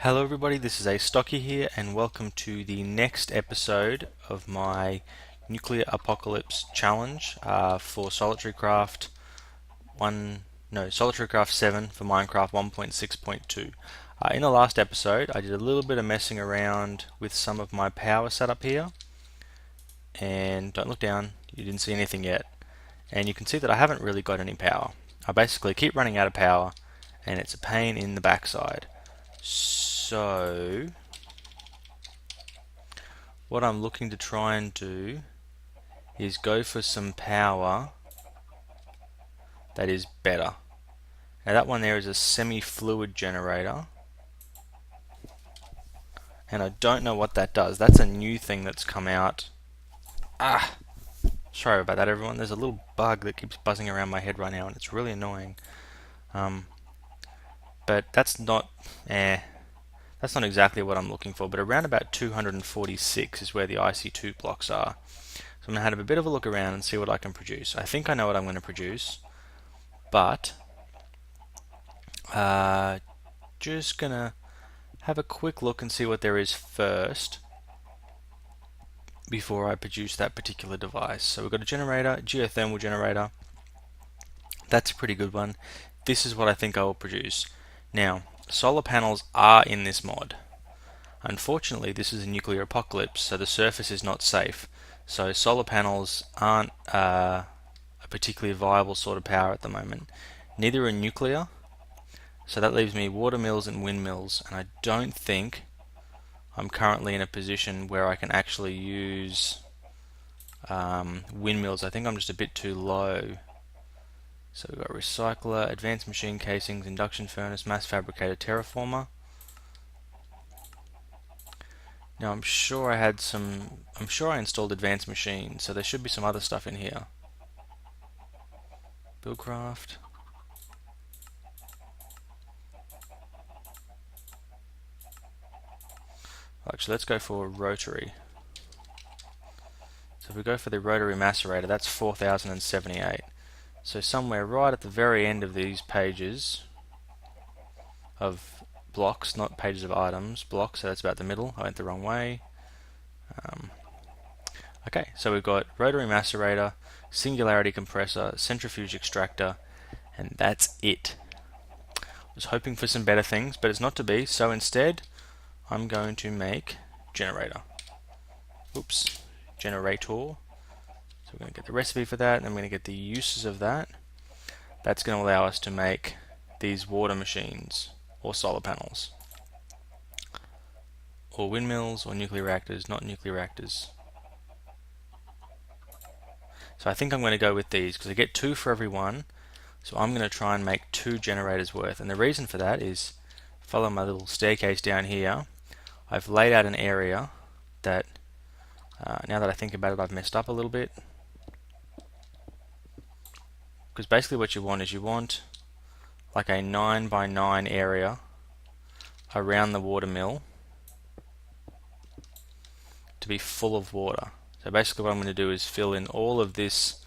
Hello everybody, this is Astocky here and welcome to the next episode of my Nuclear Apocalypse Challenge for Solitary Craft Solitary Craft 7 for Minecraft 1.6.2. In the last episode I did a little bit of messing around with some of my power setup here, and don't look down, you didn't see anything yet, and you can see that I haven't really got any power. I basically keep running out of power and it's a pain in the backside. So what I'm looking to try and do is go for some power that is better. Now that one there is a semi-fluid generator, and I don't know what that does. That's a new thing that's come out. Sorry about that everyone, there's a little bug that keeps buzzing around my head right now and it's really annoying. But that's not exactly what I'm looking for, but around about 246 is where the IC2 blocks are. So I'm going to have a bit of a look around and see what I can produce. I think I know what I'm going to produce, but just going to have a quick look and see what there is first before I produce that particular device. So we've got a generator, geothermal generator. That's a pretty good one. This is what I think I will produce. Now, solar panels are in this mod. Unfortunately, this is a nuclear apocalypse, so the surface is not safe. So solar panels aren't a particularly viable sort of power at the moment. Neither are nuclear, so that leaves me water mills and windmills, and I don't think I'm currently in a position where I can actually use windmills. I think I'm just a bit too low. So we've got recycler, advanced machine casings, induction furnace, mass fabricator, terraformer. Now I'm sure I installed advanced machines, so there should be some other stuff in here. Buildcraft. Actually, let's go for rotary. So if we go for the rotary macerator, that's 4078. So somewhere right at the very end of these pages of blocks, not pages of items, blocks, so that's about the middle. I went the wrong way. Okay, so we've got rotary macerator, singularity compressor, centrifuge extractor, and that's it. I was hoping for some better things, but it's not to be, so instead I'm going to make generator. Oops, generator. So we're going to get the recipe for that, and then we're going to get the uses of that. That's going to allow us to make these water machines, or solar panels, or windmills, or nuclear reactors, not nuclear reactors. So I think I'm going to go with these, because I get 2 for every one, so I'm going to try and make 2 generators worth. And the reason for that is, follow my little staircase down here, I've laid out an area that, now that I think about it, I've messed up a little bit. Because basically what you want like a 9 by 9 area around the water mill to be full of water. So basically what I'm going to do is fill in all of this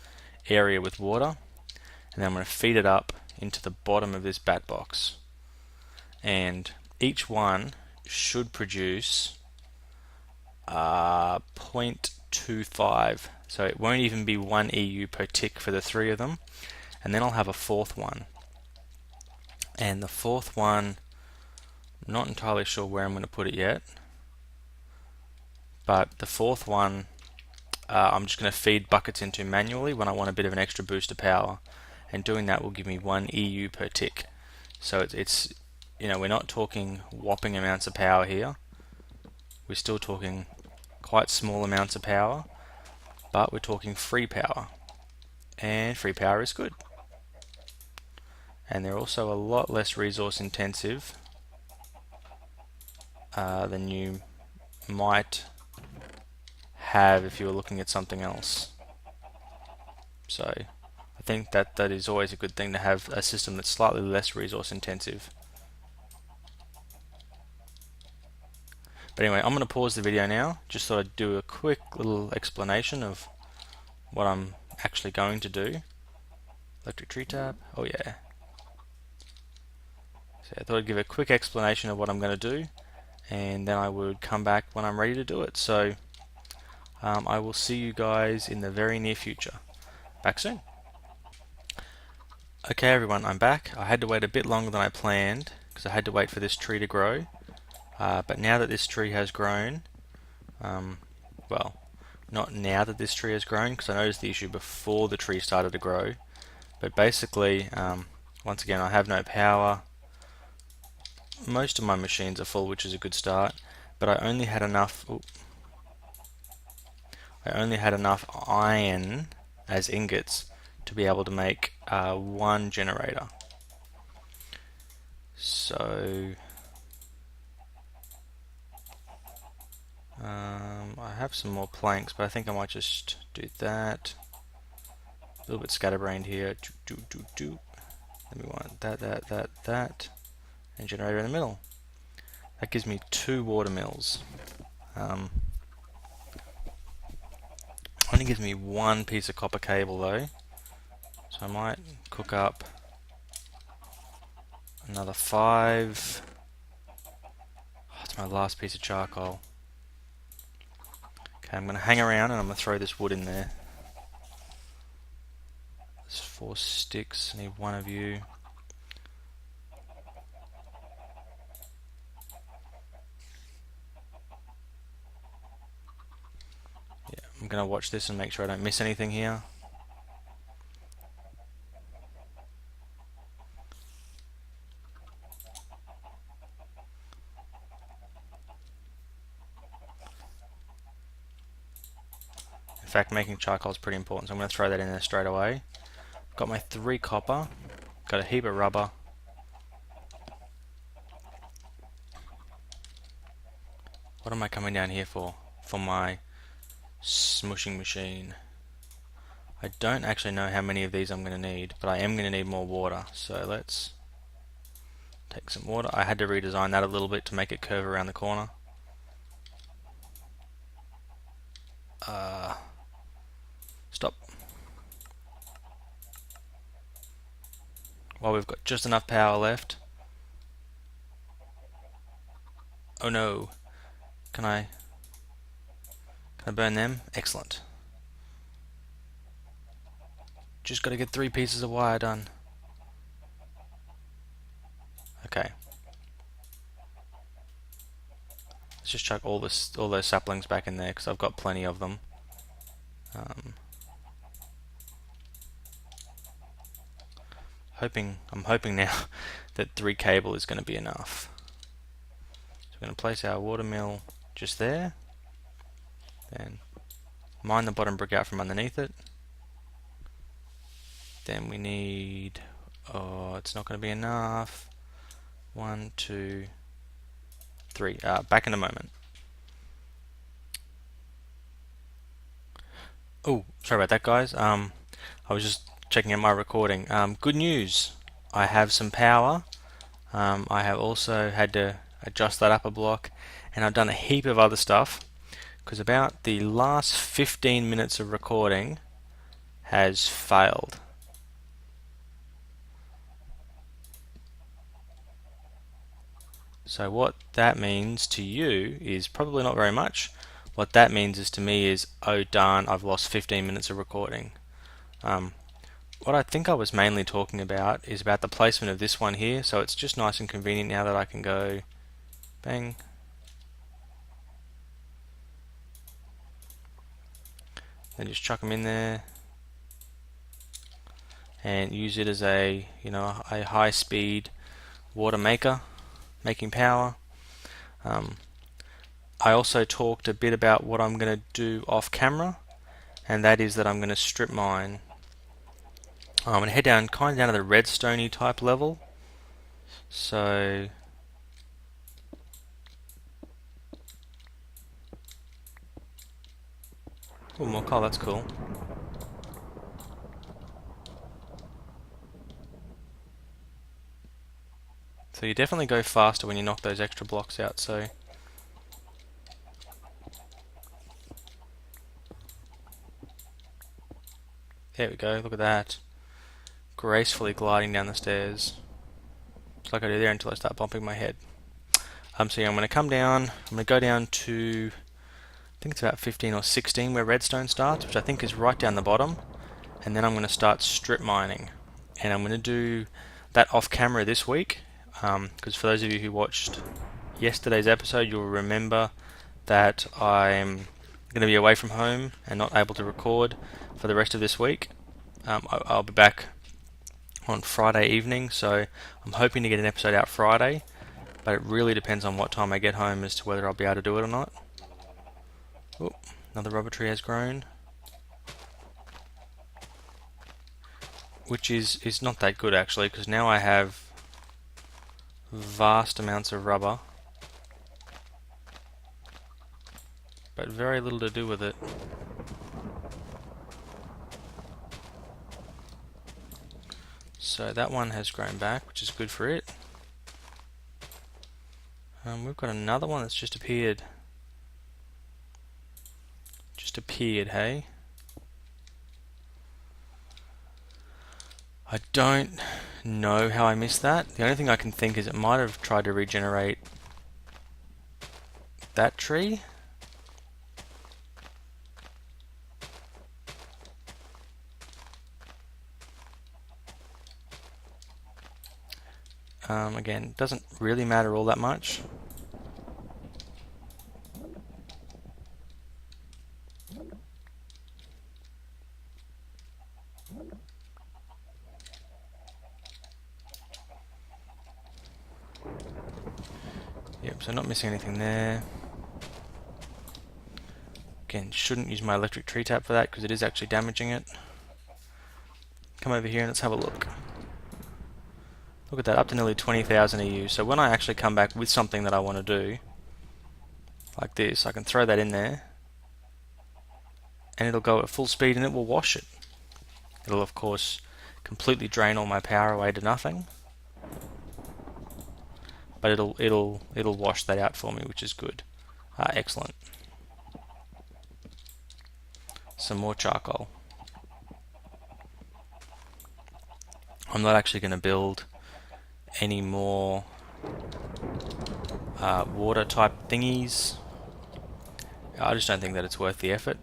area with water, and then I'm going to feed it up into the bottom of this bat box. And each one should produce 0.25, so it won't even be 1 EU per tick for the 3 of them. And then I'll have a 4th one, and the 4th one, not entirely sure where I'm going to put it yet, but the 4th one I'm just going to feed buckets into manually when I want a bit of an extra boost of power, and doing that will give me 1 EU per tick. So it's we're not talking whopping amounts of power here, we're still talking quite small amounts of power, but we're talking free power, and free power is good. And they're also a lot less resource intensive than you might have if you were looking at something else. So I think that is always a good thing, to have a system that's slightly less resource intensive. But anyway, I'm going to pause the video now, just thought I'd do a quick little explanation of what I'm actually going to do. Electric tree tap, oh yeah. So I thought I'd give a quick explanation of what I'm going to do, and then I would come back when I'm ready to do it. So I will see you guys in the very near future. Back soon. Okay everyone, I'm back. I had to wait a bit longer than I planned because I had to wait for this tree to grow. But now that this tree has grown, well, not now that this tree has grown, because I noticed the issue before the tree started to grow. But basically, once again, I have no power. Most of my machines are full, which is a good start. But I only had enough. I only had enough iron as ingots to be able to make one generator. So I have some more planks, but I think I might just do that. A little bit scatterbrained here. Then we want that, and generator in the middle. That gives me 2 water mills. Only gives me 1 piece of copper cable though, so I might cook up another 5. Oh, it's my last piece of charcoal. Okay, I'm going to hang around and I'm going to throw this wood in there. There's 4 sticks, I need 1 of you. Yeah, I'm going to watch this and make sure I don't miss anything here. In fact, making charcoal is pretty important, so I'm going to throw that in there straight away. Got my 3 copper, got a heap of rubber. What am I coming down here for? For my smushing machine. I don't actually know how many of these I'm going to need, but I am going to need more water. So let's take some water. I had to redesign that a little bit to make it curve around the corner. Stop. Well, we've got just enough power left. Oh no. Can I burn them? Excellent. Just got to get 3 pieces of wire done. Okay. Let's just chuck all those saplings back in there because I've got plenty of them. I'm hoping now that 3 cable is going to be enough. So we're going to place our water mill just there. Then mine the bottom brick out from underneath it. Then we need, oh, it's not going to be enough. 1, 2, 3. Back in a moment. Oh, sorry about that, guys. I was just checking out my recording. Good news. I have some power. I have also had to adjust that up a block, and I've done a heap of other stuff because about the last 15 minutes of recording has failed. So what that means to you is probably not very much. What that means is to me is, oh darn, I've lost 15 minutes of recording. What I think I was mainly talking about is about the placement of this one here, so it's just nice and convenient now that I can go bang. Then just chuck them in there and use it as a, a high speed water maker, making power. I also talked a bit about what I'm going to do off camera, and that is that I'm going to strip mine. I'm going to head down, kind of down to the redstone-y type level. So oh, more coal, that's cool. So you definitely go faster when you knock those extra blocks out, so there we go, look at that. Gracefully gliding down the stairs. It's like I do there until I start bumping my head. So yeah, I'm going to come down, I'm going to go down to, I think it's about 15 or 16 where redstone starts, which I think is right down the bottom. And then I'm going to start strip mining. And I'm going to do that off camera this week, because for those of you who watched yesterday's episode, you'll remember that I'm going to be away from home and not able to record for the rest of this week. I'll be back on Friday evening, so I'm hoping to get an episode out Friday, but it really depends on what time I get home as to whether I'll be able to do it or not. Oh, another rubber tree has grown, which is not that good actually, because now I have vast amounts of rubber, but very little to do with it. So that one has grown back, which is good for it. We've got another one that's just appeared. Hey? I don't know how I missed that. The only thing I can think is it might have tried to regenerate that tree. Again, doesn't really matter all that much. Yep, so not missing anything there. Again, shouldn't use my electric tree tap for that because it is actually damaging it. Come over here and let's have a look. Look at that, up to nearly 20,000 EU. So when I actually come back with something that I want to do, like this, I can throw that in there, and it'll go at full speed and it will wash it. It'll of course completely drain all my power away to nothing, but it'll wash that out for me, which is good. Excellent. Some more charcoal. I'm not actually going to build any more water type thingies. I just don't think that it's worth the effort.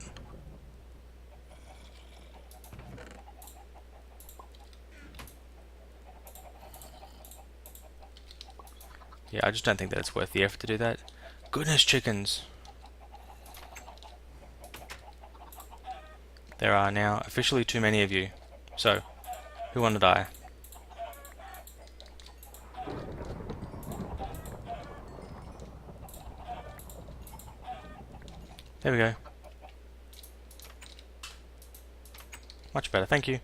Yeah, I just don't think that it's worth the effort to do that. Goodness, chickens! There are now officially too many of you. So, who want to die? There we go. Much better, thank you.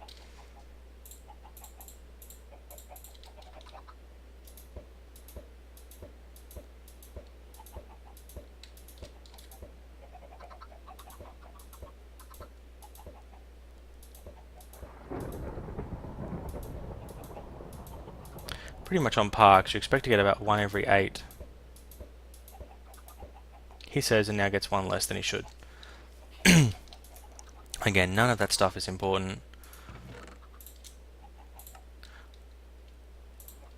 Pretty much on par, because you expect to get about 1 every 8. He says, and now gets 1 less than he should. Again, none of that stuff is important.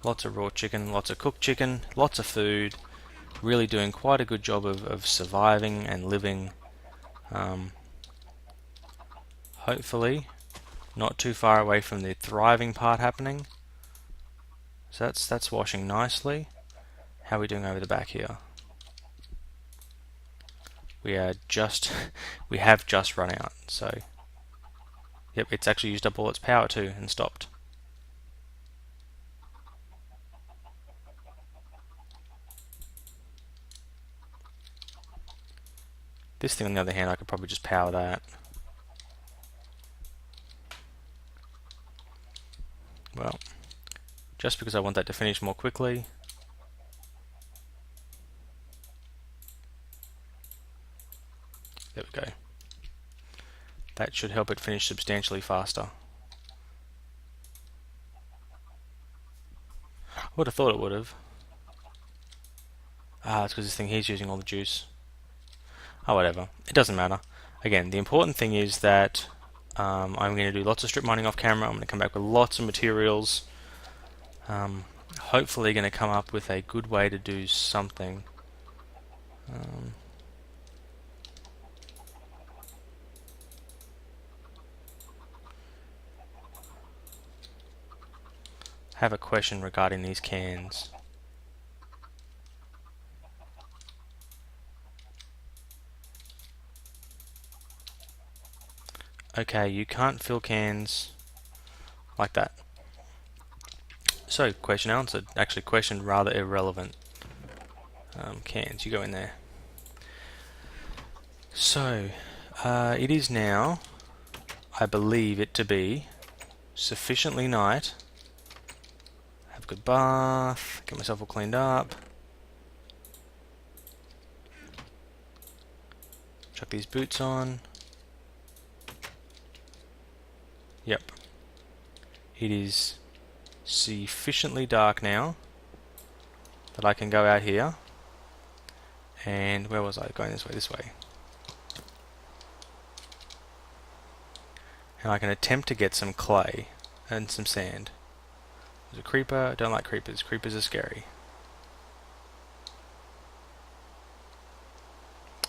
Lots of raw chicken, lots of cooked chicken, lots of food. Really doing quite a good job of surviving and living. Hopefully, not too far away from the thriving part happening. So that's washing nicely. How are we doing over the back here? We have just run out. So, yep, it's actually used up all its power too and stopped. This thing, on the other hand, I could probably just power that. Well, just because I want that to finish more quickly. There we go. That should help it finish substantially faster. I would have thought it would have. It's because this thing here's using all the juice. Oh, whatever. It doesn't matter. Again, the important thing is that I'm going to do lots of strip mining off camera. I'm going to come back with lots of materials. Hopefully going to come up with a good way to do something. Have a question regarding these cans. Okay, you can't fill cans like that. So, question answered. Actually, question rather irrelevant. Cans, you go in there. So, it is now, I believe it to be, sufficiently night. Have a good bath, get myself all cleaned up. Chuck these boots on. Yep. It is sufficiently dark now that I can go out here. And where was I? Going this way, this way. And I can attempt to get some clay and some sand. There's a creeper. I don't like creepers. Creepers are scary.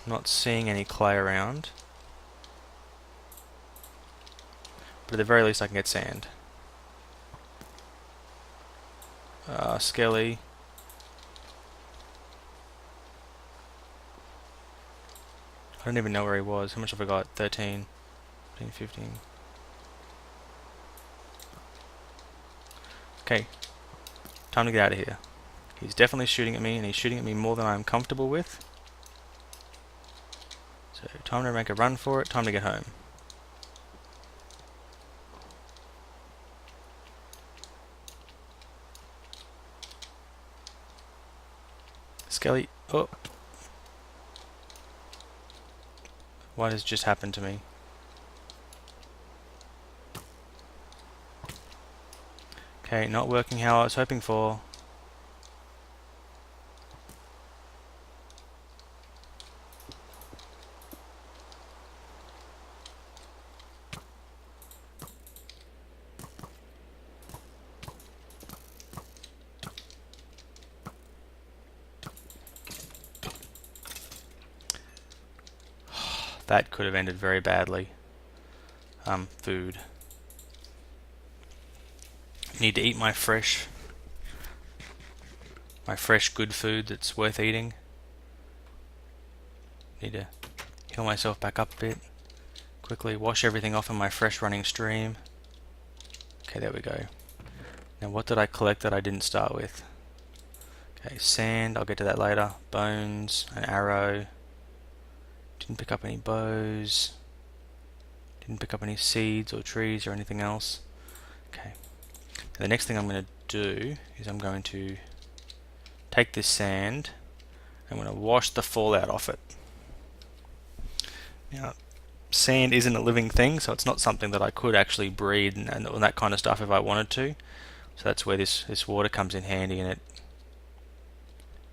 I'm not seeing any clay around. But at the very least I can get sand. Skelly. I don't even know where he was. How much have I got? 13, 14, 15. Okay. Time to get out of here. He's definitely shooting at me, and he's shooting at me more than I'm comfortable with. So, time to make a run for it. Time to get home. Skelly. Oh. What has just happened to me? Okay, not working how I was hoping for. That could have ended very badly. Food. Need to eat my fresh good food that's worth eating. Need to heal myself back up a bit. Quickly wash everything off in my fresh running stream. Okay, there we go. Now what did I collect that I didn't start with? Okay, sand, I'll get to that later. Bones, an arrow. Didn't pick up any bows. Didn't pick up any seeds or trees or anything else. Okay. Now the next thing I'm going to do is I'm going to take this sand. I'm going to wash the fallout off it. Now, sand isn't a living thing, so it's not something that I could actually breed and that kind of stuff if I wanted to. So that's where this water comes in handy, and it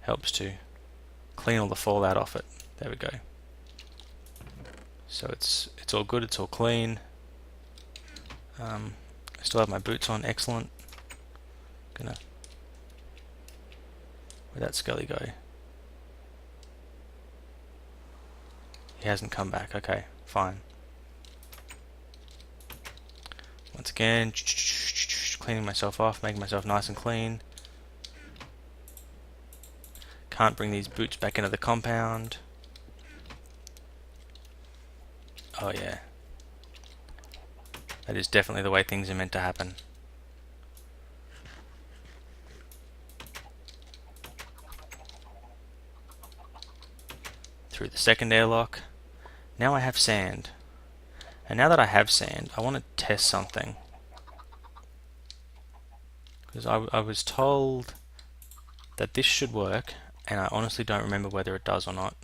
helps to clean all the fallout off it. There we go. So it's all good, it's all clean. I still have my boots on, excellent. Where'd that Skelly go? He hasn't come back, okay, fine. Once again, cleaning myself off, making myself nice and clean. Can't bring these boots back into the compound. Oh yeah. That is definitely the way things are meant to happen. Through the second airlock. Now I have sand. And now that I have sand, I want to test something. Because I was told that this should work, and I honestly don't remember whether it does or not.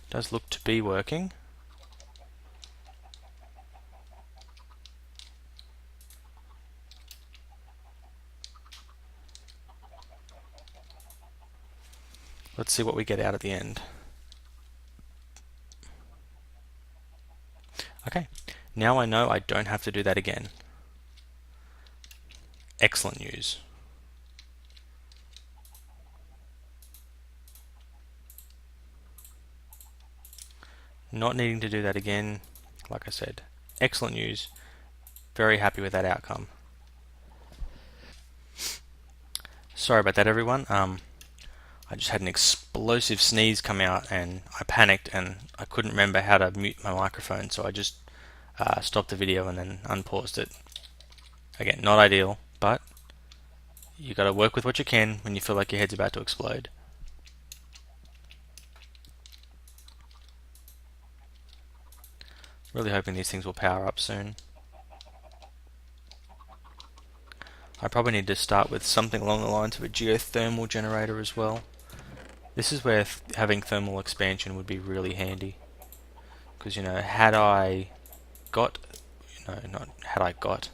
It does look to be working. Let's see what we get out at the end. Okay, now I know I don't have to do that again. Excellent news. Not needing to do that again, like I said. Excellent news. Very happy with that outcome. Sorry about that, everyone. I just had an explosive sneeze come out and I panicked and I couldn't remember how to mute my microphone, so I just stopped the video and then unpaused it. Again, not ideal, but you got to work with what you can when you feel like your head's about to explode. Really hoping these things will power up soon. I probably need to start with something along the lines of a geothermal generator as well. This is where having thermal expansion would be really handy. Because, had I got, not had I got,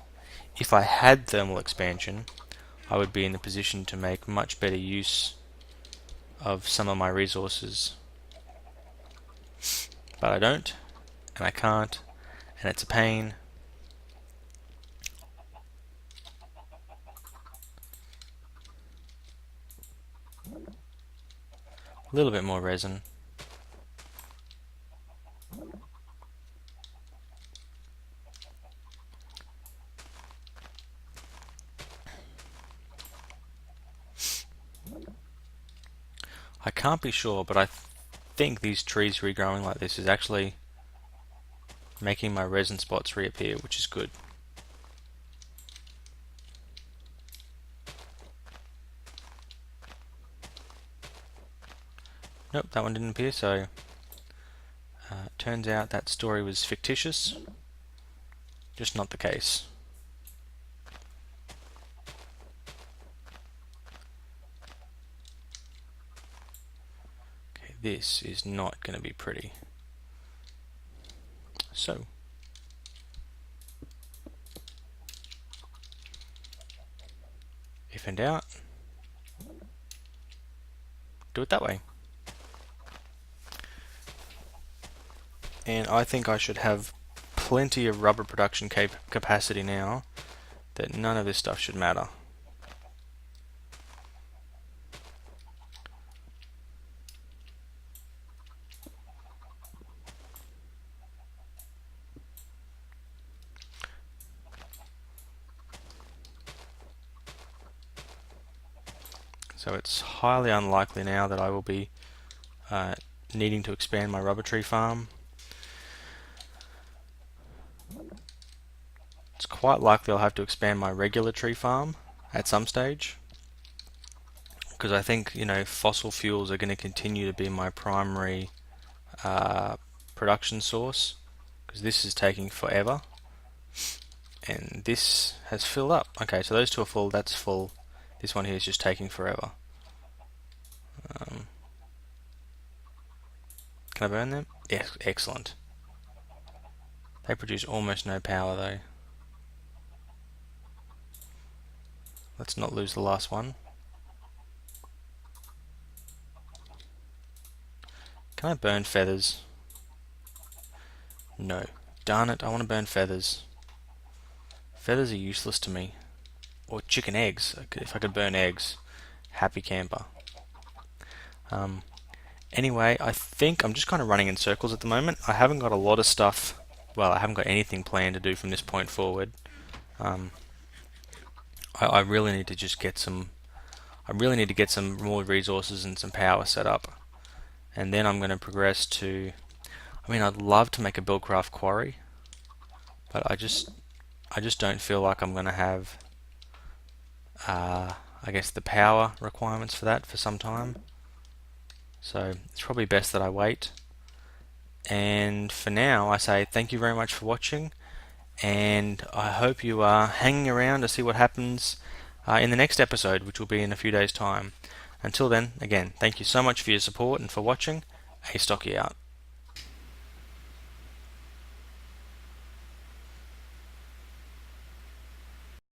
if I had thermal expansion, I would be in a position to make much better use of some of my resources. But I don't, and I can't, and it's a pain. A little bit more resin. I can't be sure, but I think these trees regrowing like this is actually making my resin spots reappear, which is good. Nope, that one didn't appear, so turns out that story was fictitious. Just not the case. Okay, this is not going to be pretty. So, if in doubt, do it that way. And I think I should have plenty of rubber production capacity now that none of this stuff should matter. So it's highly unlikely now that I will be needing to expand my rubber tree farm. It's quite likely I'll have to expand my regular tree farm at some stage, because I think fossil fuels are going to continue to be my primary production source, because this is taking forever, and this has filled up. Okay, so those two are full, that's full. This one here is just taking forever. Can I burn them? Yes, excellent. They produce almost no power though. Let's not lose the last one. Can I burn feathers? No. Darn it, I want to burn feathers. Feathers are useless to me. Or chicken eggs. If I could burn eggs. Happy camper. Anyway, I think I'm just kind of running in circles at the moment. I haven't got a lot of stuff. Well, I haven't got anything planned to do from this point forward. I really need to just get some. I really need to get some more resources and some power set up, and then I'm going to progress to. I mean, I'd love to make a buildcraft quarry, but I just don't feel like I'm going to have. I guess the power requirements for that for some time. So it's probably best that I wait. And for now, I say thank you very much for watching, and I hope you are hanging around to see what happens in the next episode, which will be in a few days' time. Until then, again, thank you so much for your support and for watching. Astocky out.